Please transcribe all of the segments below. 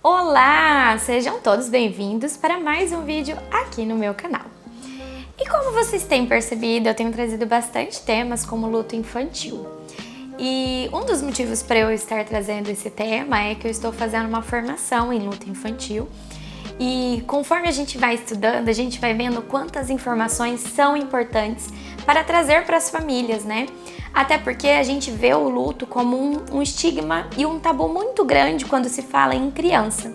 Olá! Sejam todos bem-vindos para mais um vídeo aqui no meu canal. E como vocês têm percebido, eu tenho trazido bastante temas como luto infantil. E um dos motivos para eu estar trazendo esse tema é que eu estou fazendo uma formação em luto infantil. E conforme a gente vai estudando, a gente vai vendo quantas informações são importantes para trazer para as famílias, né? Até porque a gente vê o luto como um estigma e um tabu muito grande quando se fala em criança.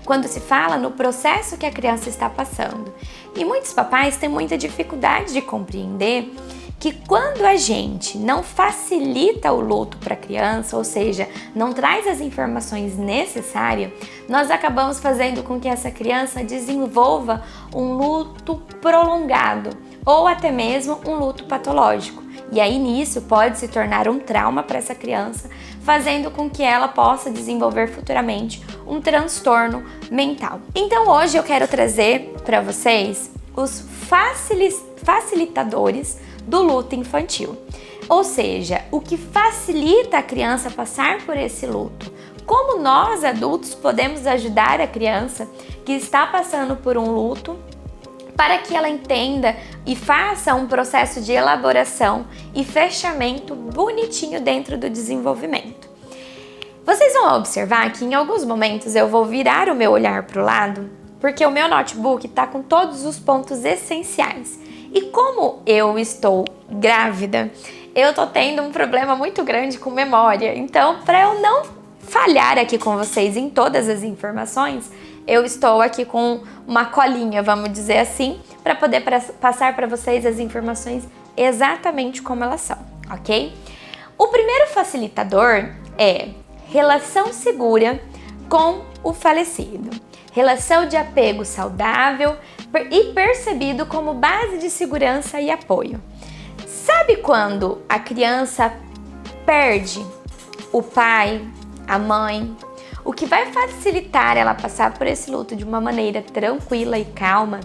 Quando se fala no processo que a criança está passando. E muitos papais têm muita dificuldade de compreender que quando a gente não facilita o luto para a criança, ou seja, não traz as informações necessárias, nós acabamos fazendo com que essa criança desenvolva um luto prolongado ou até mesmo um luto patológico. E aí nisso pode se tornar um trauma para essa criança, fazendo com que ela possa desenvolver futuramente um transtorno mental. Então hoje eu quero trazer para vocês os facilitadores do luto infantil. Ou seja, o que facilita a criança passar por esse luto. Como nós adultos podemos ajudar a criança que está passando por um luto para que ela entenda e faça um processo de elaboração e fechamento bonitinho dentro do desenvolvimento. Vocês vão observar que em alguns momentos eu vou virar o meu olhar para o lado, porque o meu notebook está com todos os pontos essenciais. E como eu estou grávida, eu estou tendo um problema muito grande com memória. Então, para eu não falhar aqui com vocês em todas as informações, eu estou aqui com uma colinha, vamos dizer assim, para poder passar para vocês as informações exatamente como elas são, ok? O primeiro facilitador é relação segura com o falecido. Relação de apego saudável e percebido como base de segurança e apoio. Sabe quando a criança perde o pai, a mãe? O que vai facilitar ela passar por esse luto de uma maneira tranquila e calma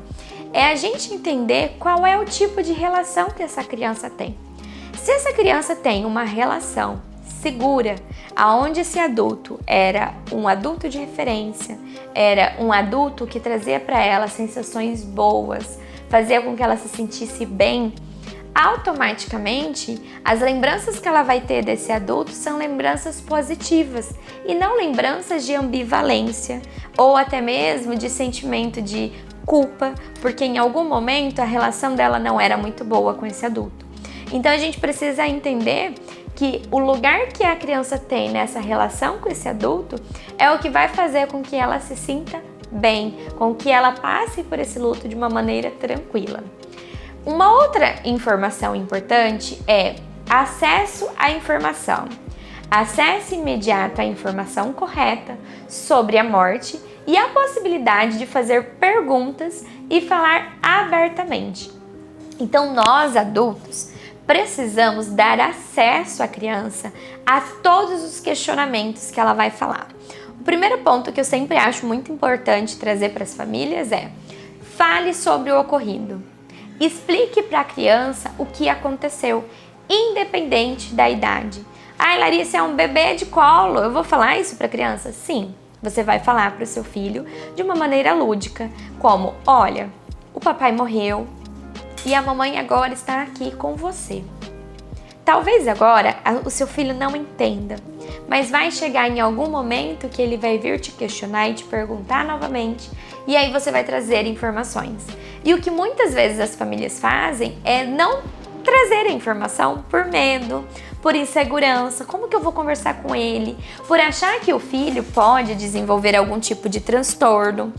é a gente entender qual é o tipo de relação que essa criança tem. Se essa criança tem uma relação segura, aonde esse adulto era um adulto de referência, era um adulto que trazia para ela sensações boas, fazia com que ela se sentisse bem, automaticamente as lembranças que ela vai ter desse adulto são lembranças positivas e não lembranças de ambivalência ou até mesmo de sentimento de culpa, porque em algum momento a relação dela não era muito boa com esse adulto. Então a gente precisa entender que o lugar que a criança tem nessa relação com esse adulto é o que vai fazer com que ela se sinta bem, com que ela passe por esse luto de uma maneira tranquila. Uma outra informação importante é acesso à informação. Acesso imediato à informação correta sobre a morte e a possibilidade de fazer perguntas e falar abertamente. Então nós adultos precisamos dar acesso à criança a todos os questionamentos que ela vai falar. O primeiro ponto que eu sempre acho muito importante trazer para as famílias é: fale sobre o ocorrido. Explique para a criança o que aconteceu, independente da idade. Ai, Larissa, é um bebê de colo, eu vou falar isso para a criança? Sim, você vai falar para o seu filho de uma maneira lúdica, como: olha, o papai morreu e a mamãe agora está aqui com você. Talvez agora o seu filho não entenda, mas vai chegar em algum momento que ele vai vir te questionar e te perguntar novamente, e aí você vai trazer informações. E o que muitas vezes as famílias fazem é não trazer a informação por medo, por insegurança. Como que eu vou conversar com ele? Por achar que o filho pode desenvolver algum tipo de transtorno,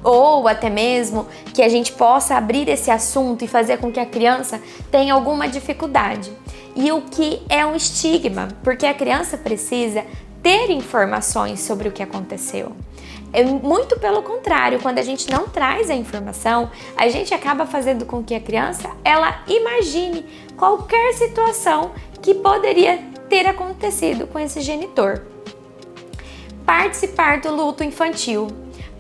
ou até mesmo que a gente possa abrir esse assunto e fazer com que a criança tenha alguma dificuldade. E o que é um estigma, porque a criança precisa ter informações sobre o que aconteceu. Muito pelo contrário, quando a gente não traz a informação, a gente acaba fazendo com que a criança ela imagine qualquer situação que poderia ter acontecido com esse genitor. Participar do luto infantil.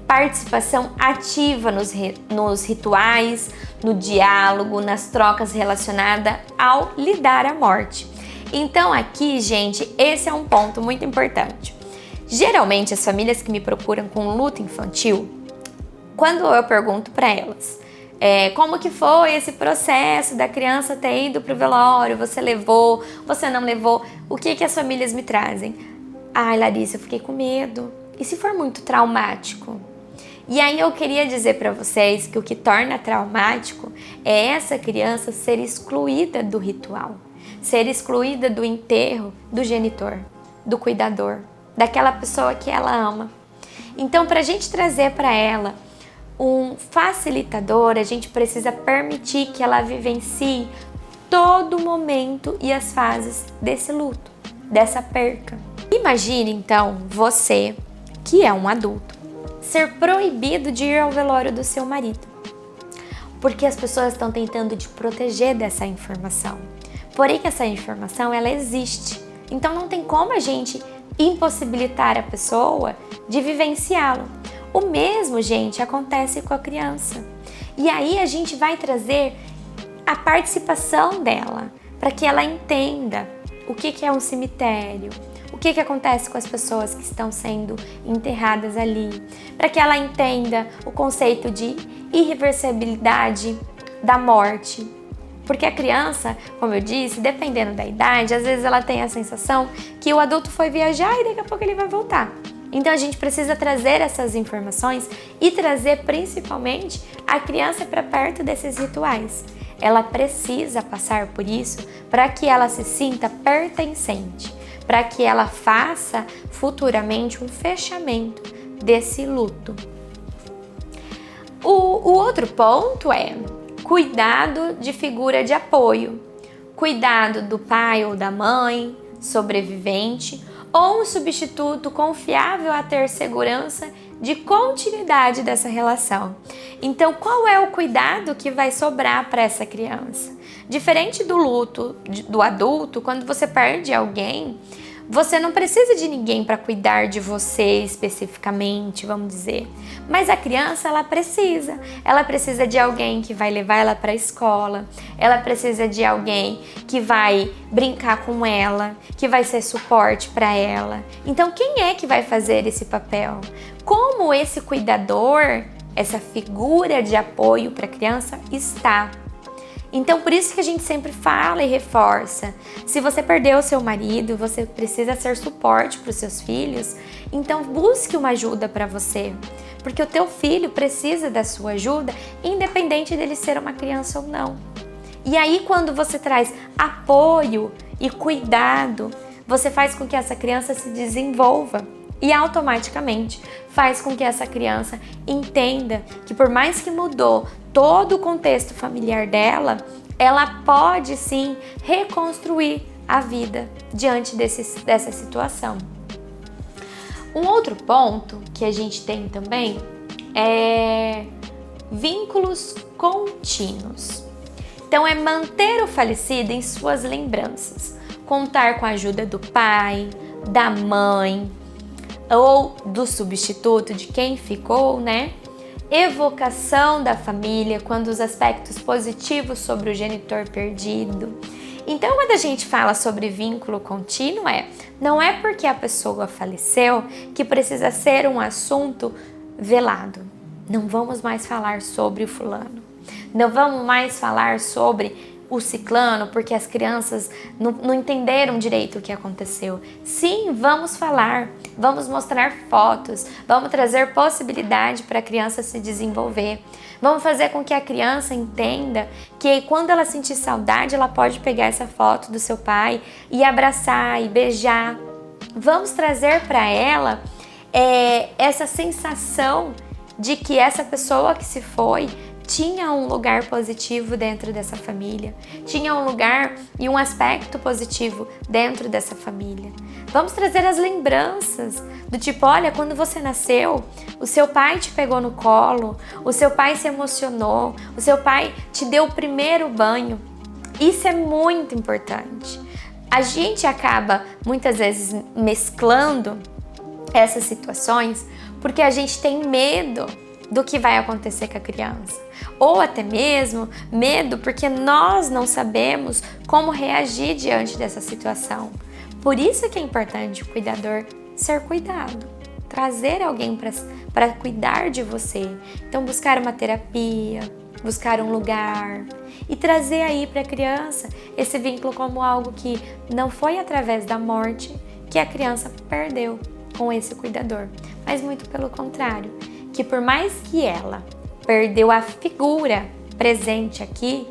Participação ativa nos rituais, no diálogo, nas trocas relacionadas ao lidar a morte. Então aqui, gente, esse é um ponto muito importante. Geralmente, as famílias que me procuram com luto infantil, quando eu pergunto para elas como que foi esse processo da criança ter ido pro velório, você levou, você não levou, o que as famílias me trazem? Ai, Larissa, eu fiquei com medo. E se for muito traumático? E aí eu queria dizer para vocês que o que torna traumático é essa criança ser excluída do ritual, ser excluída do enterro do genitor, do cuidador, daquela pessoa que ela ama. Então, para a gente trazer para ela um facilitador, a gente precisa permitir que ela vivencie todo o momento e as fases desse luto, dessa perca. Imagine então você, que é um adulto, ser proibido de ir ao velório do seu marido, porque as pessoas estão tentando te proteger dessa informação. Porém, essa informação ela existe, então não tem como a gente impossibilitar a pessoa de vivenciá-lo. O mesmo, gente, acontece com a criança. E aí a gente vai trazer a participação dela, para que ela entenda o que é um cemitério, o que acontece com as pessoas que estão sendo enterradas ali, para que ela entenda o conceito de irreversibilidade da morte. Porque a criança, como eu disse, dependendo da idade, às vezes ela tem a sensação que o adulto foi viajar e daqui a pouco ele vai voltar. Então a gente precisa trazer essas informações e trazer principalmente a criança para perto desses rituais. Ela precisa passar por isso para que ela se sinta pertencente, para que ela faça futuramente um fechamento desse luto. O outro ponto é cuidado de figura de apoio, cuidado do pai ou da mãe, sobrevivente, ou um substituto confiável a ter segurança de continuidade dessa relação. Então, qual é o cuidado que vai sobrar para essa criança? Diferente do luto do adulto, quando você perde alguém, você não precisa de ninguém para cuidar de você especificamente, vamos dizer. Mas a criança, ela precisa de alguém que vai levar ela para a escola, ela precisa de alguém que vai brincar com ela, que vai ser suporte para ela. Então, quem é que vai fazer esse papel? Como esse cuidador, essa figura de apoio para a criança está? Então, por isso que a gente sempre fala e reforça. Se você perdeu o seu marido, você precisa ser suporte para os seus filhos, então busque uma ajuda para você. Porque o teu filho precisa da sua ajuda, independente dele ser uma criança ou não. E aí, quando você traz apoio e cuidado, você faz com que essa criança se desenvolva. E automaticamente faz com que essa criança entenda que por mais que mudou todo o contexto familiar dela, ela pode sim reconstruir a vida diante dessa situação. Um outro ponto que a gente tem também é vínculos contínuos. Então é manter o falecido em suas lembranças, contar com a ajuda do pai, da mãe, ou do substituto de quem ficou, né? Evocação da família quando os aspectos positivos sobre o genitor perdido. Então, quando a gente fala sobre vínculo contínuo, não é porque a pessoa faleceu que precisa ser um assunto velado. Não vamos mais falar sobre o fulano. Não vamos mais falar sobre o ciclano, porque as crianças não entenderam direito o que aconteceu. Sim, vamos falar, vamos mostrar fotos, vamos trazer possibilidade para a criança se desenvolver. Vamos fazer com que a criança entenda que quando ela sentir saudade, ela pode pegar essa foto do seu pai e abraçar e beijar. Vamos trazer para ela essa sensação de que essa pessoa que se foi tinha um lugar positivo dentro dessa família, tinha um lugar e um aspecto positivo dentro dessa família. Vamos trazer as lembranças do tipo, olha, quando você nasceu, o seu pai te pegou no colo, o seu pai se emocionou, o seu pai te deu o primeiro banho. Isso é muito importante. A gente acaba muitas vezes mesclando essas situações porque a gente tem medo do que vai acontecer com a criança. Ou até mesmo medo porque nós não sabemos como reagir diante dessa situação. Por isso que é importante o cuidador ser cuidado, trazer alguém para cuidar de você. Então, buscar uma terapia, buscar um lugar e trazer aí para a criança esse vínculo como algo que não foi através da morte que a criança perdeu com esse cuidador, mas muito pelo contrário, que por mais que ela perdeu a figura presente aqui,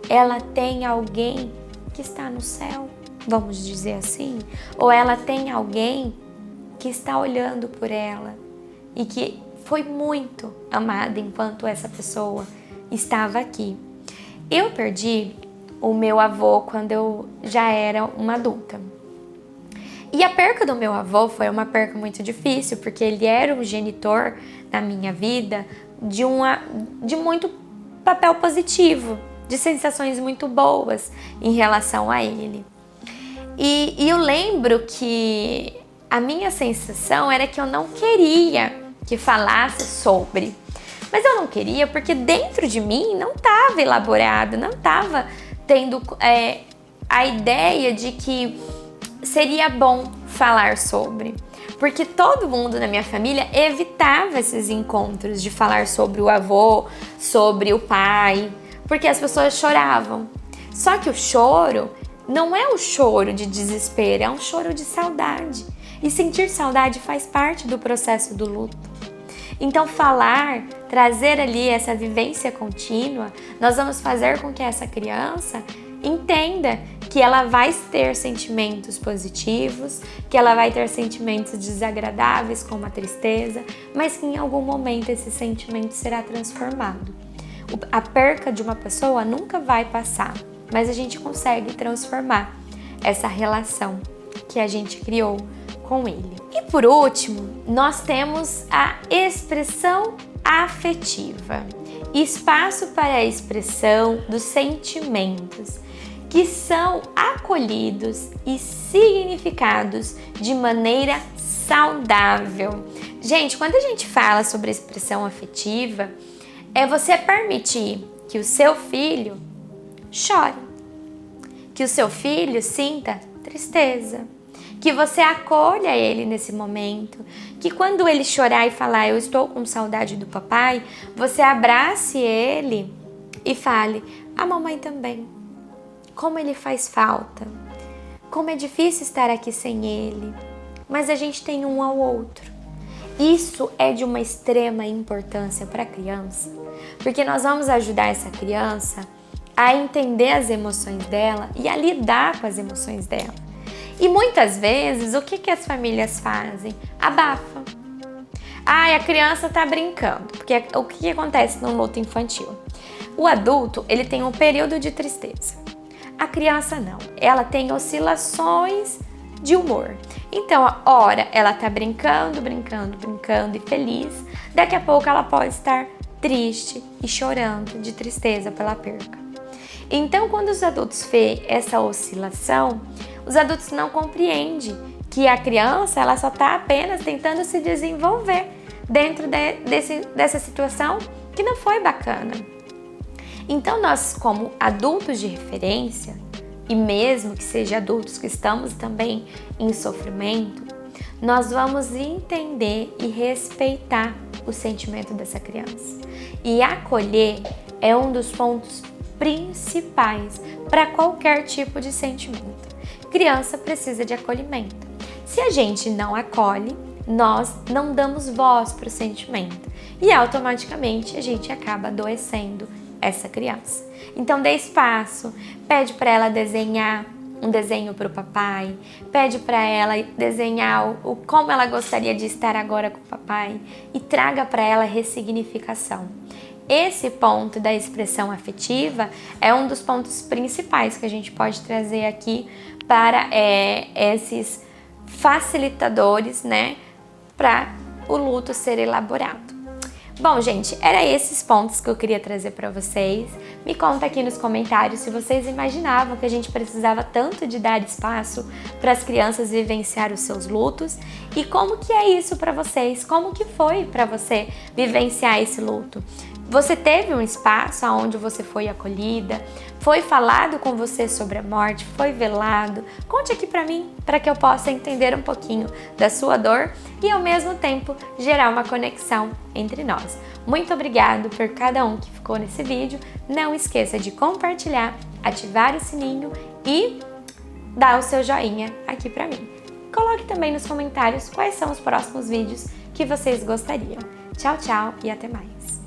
ela tem alguém que está no céu, vamos dizer assim, ou ela tem alguém que está olhando por ela e que foi muito amada enquanto essa pessoa estava aqui. Eu perdi o meu avô quando eu já era uma adulta. E a perca do meu avô foi uma perca muito difícil, porque ele era um genitor na minha vida de muito papel positivo, de sensações muito boas em relação a ele. E eu lembro que a minha sensação era que eu não queria que falasse sobre. Mas eu não queria porque dentro de mim não estava elaborado, não estava tendo a ideia de que seria bom falar sobre. Porque todo mundo na minha família evitava esses encontros de falar sobre o avô, sobre o pai, porque as pessoas choravam. Só que o choro não é um choro de desespero, é um choro de saudade. E sentir saudade faz parte do processo do luto. Então falar, trazer ali essa vivência contínua, nós vamos fazer com que essa criança entenda que ela vai ter sentimentos positivos, que ela vai ter sentimentos desagradáveis como a tristeza, mas que em algum momento esse sentimento será transformado. A perca de uma pessoa nunca vai passar, mas a gente consegue transformar essa relação que a gente criou com ele. E por último, nós temos a expressão afetiva, espaço para a expressão dos sentimentos que são acolhidos e significados de maneira saudável. Gente, quando a gente fala sobre expressão afetiva, é você permitir que o seu filho chore, que o seu filho sinta tristeza, que você acolha ele nesse momento, que quando ele chorar e falar eu estou com saudade do papai, você abrace ele e fale a mamãe também, como ele faz falta, como é difícil estar aqui sem ele, mas a gente tem um ao outro. Isso é de uma extrema importância para a criança, porque nós vamos ajudar essa criança a entender as emoções dela e a lidar com as emoções dela. E muitas vezes, o que as famílias fazem? Abafam. A criança está brincando, porque o que acontece no luto infantil? O adulto, ele tem um período de tristeza. A criança não, ela tem oscilações de humor. Então, a hora ela tá brincando e feliz, daqui a pouco ela pode estar triste e chorando de tristeza pela perca. Então, quando os adultos veem essa oscilação, os adultos não compreendem que a criança ela só está apenas tentando se desenvolver dentro dessa situação que não foi bacana. Então, nós, como adultos de referência, e mesmo que sejam adultos que estamos também em sofrimento, nós vamos entender e respeitar o sentimento dessa criança. E acolher é um dos pontos principais para qualquer tipo de sentimento. Criança precisa de acolhimento. Se a gente não acolhe, nós não damos voz para o sentimento e automaticamente a gente acaba adoecendo essa criança. Então dê espaço, pede para ela desenhar um desenho para o papai, pede para ela desenhar como ela gostaria de estar agora com o papai e traga para ela ressignificação. Esse ponto da expressão afetiva é um dos pontos principais que a gente pode trazer aqui para esses facilitadores, né, para o luto ser elaborado. Bom, gente, era esses pontos que eu queria trazer para vocês. Me conta aqui nos comentários se vocês imaginavam que a gente precisava tanto de dar espaço para as crianças vivenciar os seus lutos e como que é isso para vocês, como que foi para você vivenciar esse luto. Você teve um espaço onde você foi acolhida? Foi falado com você sobre a morte? Foi velado? Conte aqui pra mim, para que eu possa entender um pouquinho da sua dor e ao mesmo tempo gerar uma conexão entre nós. Muito obrigado por cada um que ficou nesse vídeo. Não esqueça de compartilhar, ativar o sininho e dar o seu joinha aqui pra mim. Coloque também nos comentários quais são os próximos vídeos que vocês gostariam. Tchau, tchau e até mais!